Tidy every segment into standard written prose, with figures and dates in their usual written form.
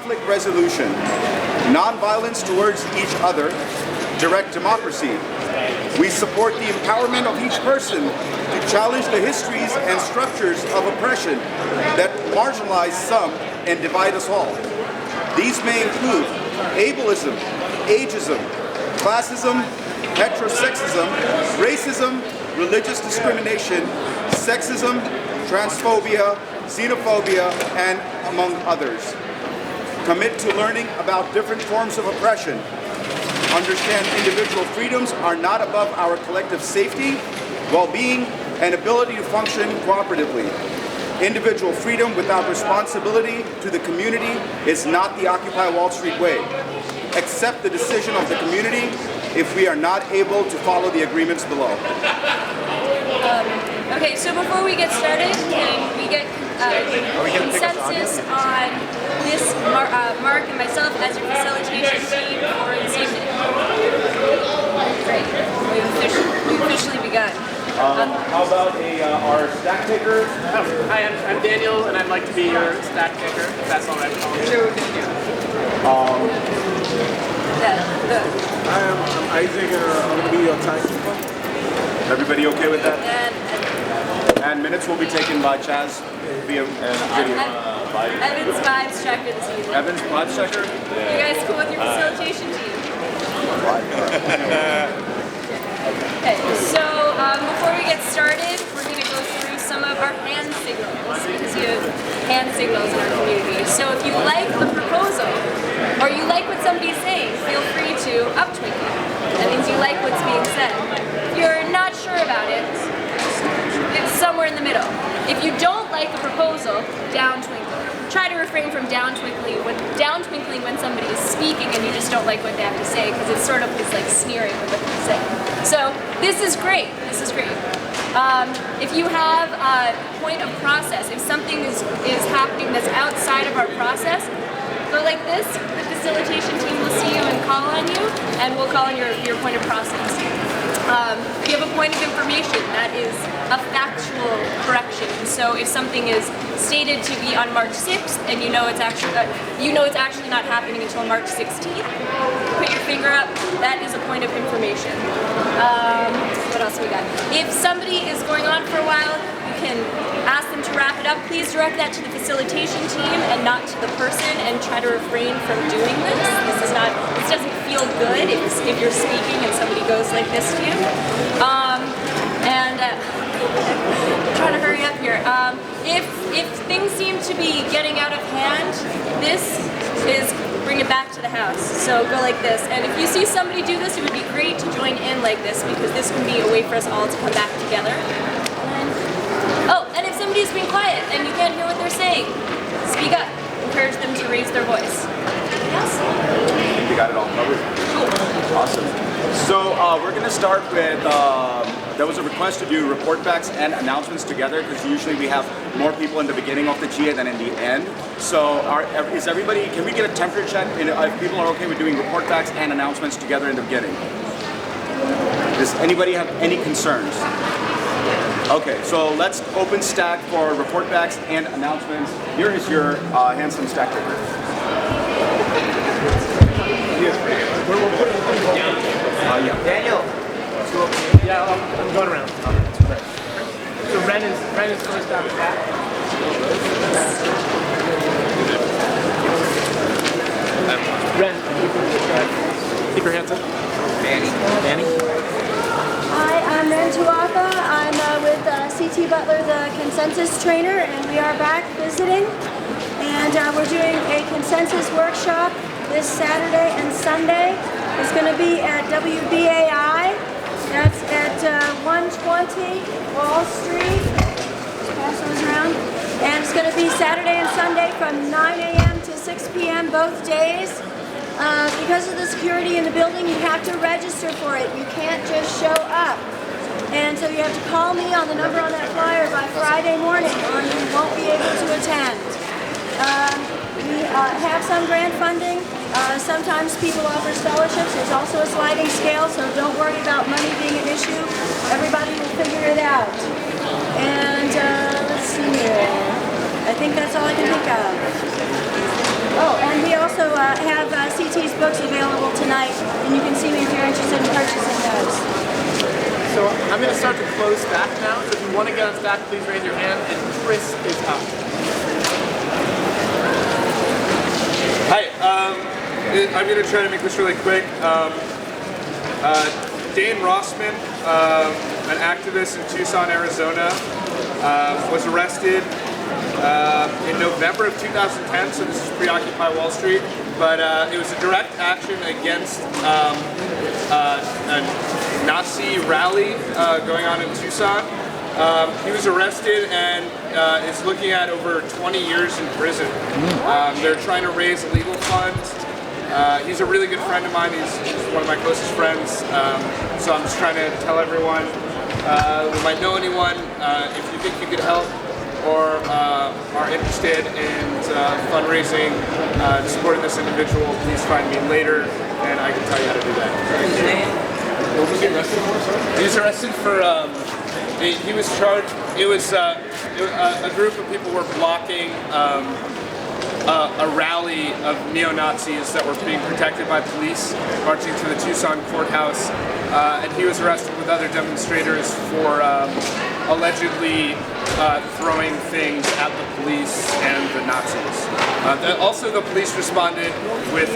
conflict resolution, nonviolence towards each other, direct democracy. We support the empowerment of each person to challenge the histories and structures of oppression that marginalize some and divide us all. These may include ableism, ageism, classism, heterosexism, racism, religious discrimination, sexism, transphobia, xenophobia, and among others. Commit to learning about different forms of oppression. Understand individual freedoms are not above our collective safety, well-being, and ability to function cooperatively. Individual freedom without responsibility to the community is not the Occupy Wall Street way. Accept the decision of the community if we are not able to follow the agreements below. Okay, so before we get started, can we get consensus on this, Mark and myself, as your facilitation team for this evening? Great. We've officially begun. How about our stack taker? Hi, I'm Daniel, and I'd like to be your stack taker, if that's all right with all of you. Hi, I'm Isaac, and I'm going to be your timekeeper. Everybody okay with that? And minutes will be taken by Chaz via video. Evan's vibes checker this evening. Evan's vibes checker? You guys cool with your facilitation team? Okay, so before we get started, we're going to go through some of our hand signals, because you have hand signals in our community. So if you like the proposal, or you like what somebody's saying, feel free to up twinkle. That means you like what's being said. If you're not sure about it, it's somewhere in the middle. If you don't like a proposal, down twinkle. Try to refrain from down twinkling when somebody is speaking and you just don't like what they have to say, because it's sort of this like sneering with what they say. So this is great. This is great. If you have a point of process, if something is happening that's outside of our process, go like this. The facilitation team will see you and call on you, and we'll call on your point of process. If you have a point of information, that is a factual correction. So if something is stated to be on March 6th, and you know it's actually not happening until March 16th, put your finger up. That is a point of information. What else we got? If somebody is going on for a while, you can ask them to wrap it up. Please direct that to the facilitation team and not to the person, and try to refrain from doing this. This doesn't feel good if you're speaking and somebody goes like this to you. Trying to hurry up here. If things seem to be getting out of hand, this is bring it back to the house. So go like this. And if you see somebody do this, it would be great to join in like this, because this can be a way for us all to come back together. And if somebody's being quiet and you can't hear what they're saying, speak up. Encourage them to raise their voice. Yes? You got it all covered. Cool. Awesome. So we're going to start with, there was a request to do report backs and announcements together, because usually we have more people in the beginning of the GA than in the end. So is everybody, can we get a temperature check if people are okay with doing report backs and announcements together in the beginning? Does anybody have any concerns? Okay, so let's open stack for report backs and announcements. Here is your handsome stack taker. Yeah. Daniel. Yeah, I'm going around. So Ren is first out of that. Ren, keep your hands up. Manny. Hi, I'm Ren Tuatha. I'm with CT Butler, the consensus trainer, and we are back visiting. And we're doing a consensus workshop this Saturday and Sunday. It's going to be at WBAI. That's at 120 Wall Street. Pass those around. And it's going to be Saturday and Sunday from 9 a.m. to 6 p.m. both days. Because of the security in the building, you have to register for it. You can't just show up. And so you have to call me on the number on that flyer by Friday morning, or you won't be able to attend. We have some grant funding. Sometimes people offer scholarships. There's also a sliding scale, so don't worry about money being an issue. Everybody will figure it out. And let's see here. I think that's all I can think of. Oh, and we CT's books available tonight, and you can see me if you're interested in purchasing those. So I'm going to start the closed stack now. So if you want to get on stack, please raise your hand. And Chris is up. Hi, I'm going to try to make this really quick. Dane Rossman, an activist in Tucson, Arizona, was arrested in November of 2010, so this is pre-Occupy Wall Street, but it was a direct action against a Nazi rally going on in Tucson. He was arrested and is looking at over 20 years in prison. They're trying to raise legal funds. He's a really good friend of mine. He's one of my closest friends. So I'm just trying to tell everyone who might know anyone, if you think you could help or are interested in fundraising, supporting this individual, please find me later and I can tell you how to do that. What was he arrested for, sir? He was arrested for, he was charged, it was a group of people were blocking a rally of neo-Nazis that were being protected by police marching to the Tucson courthouse, and he was arrested with other demonstrators for allegedly throwing things at the police and the Nazis. Also, the police responded with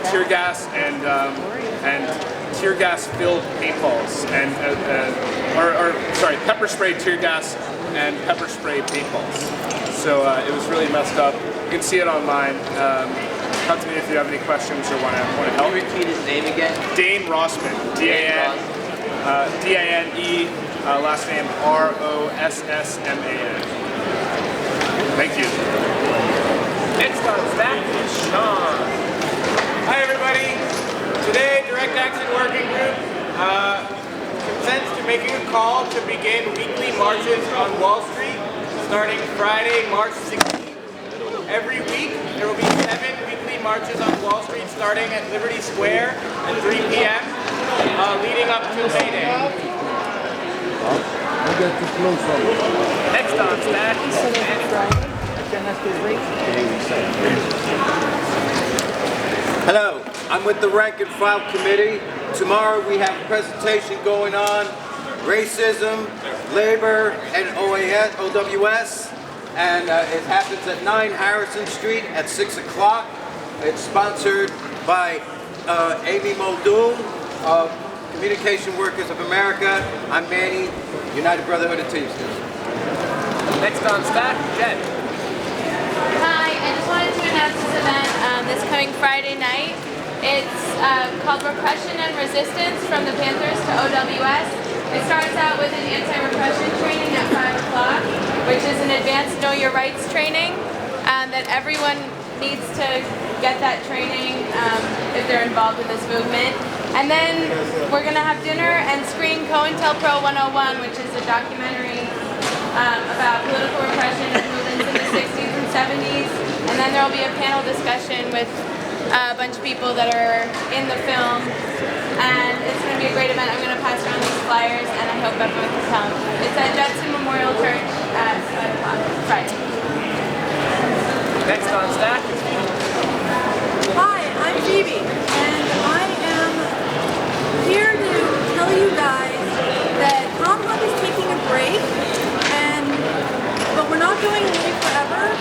tear gas and tear gas-filled paintballs sorry, pepper spray, tear gas, and pepper spray paintballs. So it was really messed up. You can see it online. Come to me if you have any questions or want to help. Can you repeat his name again? Dane Rossman, D-A-N-E, last name R-O-S-S-M-A-N. Thank you. Next on stack is Sean. Hi everybody. Today, Direct Action Working Group consents to making a call to begin weekly marches on Wall Street starting Friday, March 16th. Every week, there will be 7 weekly marches on Wall Street starting at Liberty Square at 3 p.m. Leading up to May Day. Next on stack is Hello, I'm with the Rank and File Committee. Tomorrow we have a presentation going on, racism, labor, and OWS. And it happens at 9 Harrison Street at 6 o'clock. It's sponsored by Amy Muldoon of Communication Workers of America. I'm Manny, United Brotherhood of Teamsters. next on stack, Jen. Hi, I just wanted to announce this event this coming Friday night. It's called Repression and Resistance from the Panthers to OWS. It starts out with an anti-repression training at 5 o'clock, which is an advanced Know Your Rights training that everyone needs to get that training if they're involved in this movement. And then we're going to have dinner and screen COINTELPRO 101, which is a documentary about political repression and movements in the 60s and 70s. And then there will be a panel discussion with a bunch of people that are in the film. And it's going to be a great event. I'm going to pass around these flyers, and I hope everyone can come. It's at Judson Memorial Church at 5 o'clock Friday. Next on stack is Phoebe. Hi, I'm Phoebe, and I am here to tell you guys that ComHub is taking a break, but we're not going away forever.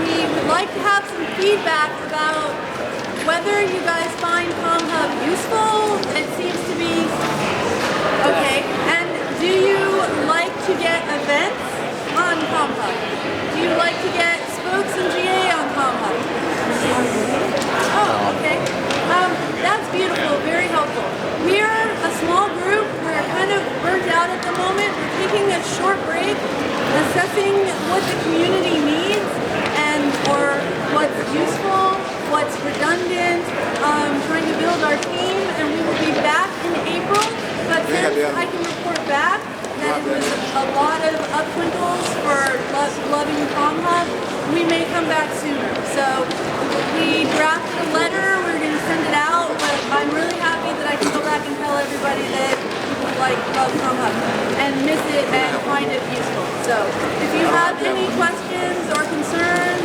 We would like to have some feedback about whether you guys find ComHub useful. It seems to be okay. And do you like to get events on ComHub? Do you like to get spokes and GA on ComHub? Oh, okay. That's beautiful, very helpful. We're a small group. We're kind of burnt out at the moment. We're taking a short break, assessing what the community needs or what's useful, what's redundant, trying to build our team, and we will be back in April. But since I can report back that it was a lot of upwintles for loving ComHub, we may come back sooner. So we drafted a letter, we're going to send it out, but I'm really happy that I can go back and tell everybody that people love ComHub and miss it and find it useful. So if you have any questions or concerns,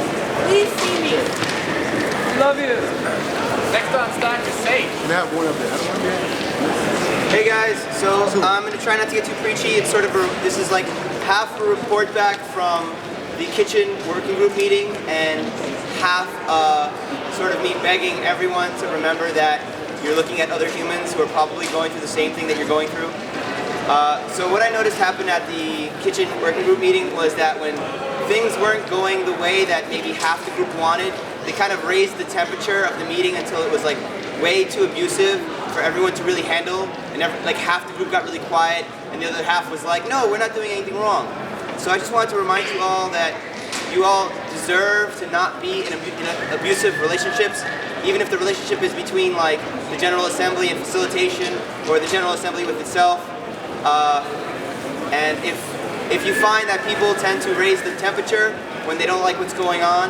please see me. Love you. Next on stack is Sage. Can I have one of that? Hey guys, so I'm going to try not to get too preachy. It's sort of this is like half a report back from the kitchen working group meeting and half sort of me begging everyone to remember that you're looking at other humans who are probably going through the same thing that you're going through. So what I noticed happened at the kitchen working group meeting was that when things weren't going the way that maybe half the group wanted, they kind of raised the temperature of the meeting until it was like way too abusive for everyone to really handle, and like half the group got really quiet and the other half was like, no, we're not doing anything wrong. So I just wanted to remind you all that you all deserve to not be in abusive relationships, even if the relationship is between like the General Assembly and facilitation, or the General Assembly with itself. And if you find that people tend to raise the temperature when they don't like what's going on,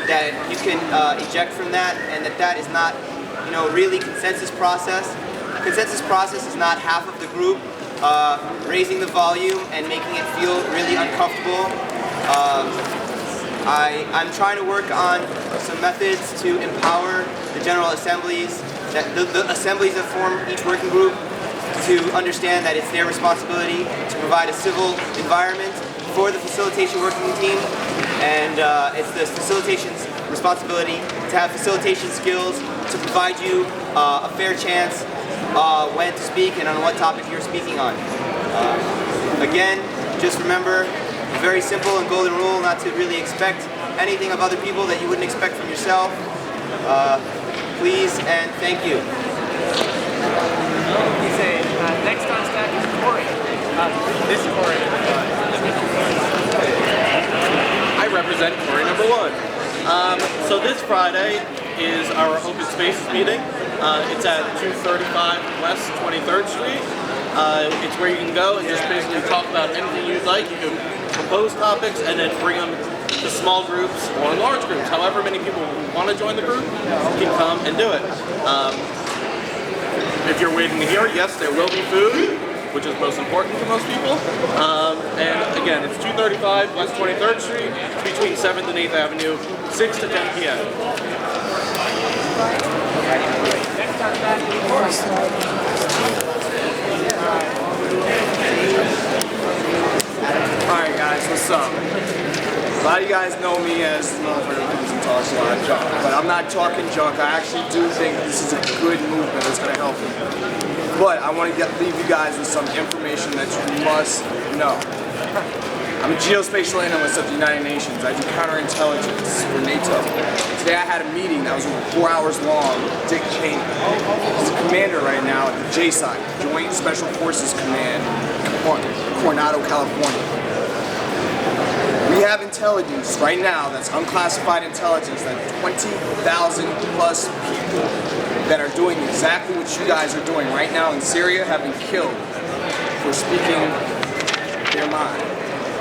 that you can eject from that, and that is not, really consensus process. Consensus process is not half of the group raising the volume and making it feel really uncomfortable. I'm trying to work on some methods to empower the General Assemblies, the assemblies that form each working group, to understand that it's their responsibility to provide a civil environment for the facilitation working team, and it's the facilitation's responsibility to have facilitation skills to provide you a fair chance when to speak and on what topic you're speaking on. Again, just remember a very simple and golden rule not to really expect anything of other people that you wouldn't expect from yourself. Please and thank you. Next on stack is Corey. This Corey. I represent Corey number 1. So this Friday is our open spaces meeting. It's at 235 West 23rd Street. It's where you can go and just basically talk about anything you'd like. You can propose topics and then bring them to small groups or large groups. However many people want to join the group can come and do it. If you're waiting to hear, yes, there will be food, which is most important to most people. And again, it's 235 West 23rd Street, between 7th and 8th Avenue, 6 to 10 p.m. Alright guys, what's up? A lot of you guys know me as the motherfucker who comes and talks a lot of junk, but I'm not talking junk. I actually do think this is a good movement that's going to help you. But I want to leave you guys with some information that you must know. I'm a geospatial analyst at the United Nations. I do counterintelligence for NATO. Today I had a meeting that was over 4 hours long with Dick Cheney. He's a commander right now at the JSOC, Joint Special Forces Command, Coronado, California. We have intelligence right now that's unclassified intelligence that 20,000 plus people that are doing exactly what you guys are doing right now in Syria have been killed for speaking their mind.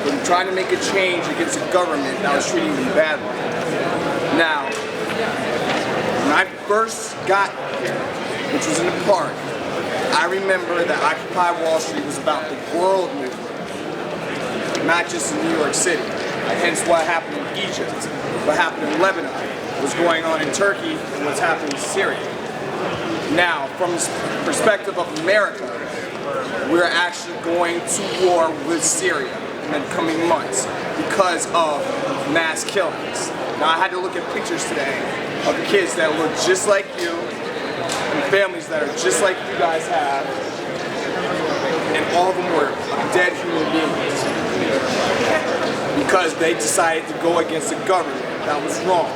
For trying to make a change against a government that was treating them badly. Now, when I first got here, which was in the park, I remember that Occupy Wall Street was about the world movement, not just in New York City. Hence what happened in Egypt, what happened in Lebanon, what's going on in Turkey, and what's happening in Syria. Now, from the perspective of America, we're actually going to war with Syria in the coming months because of mass killings. Now, I had to look at pictures today of kids that look just like you, and families that are just like you guys have, and all of them were dead human beings. Because they decided to go against the government. That was wrong.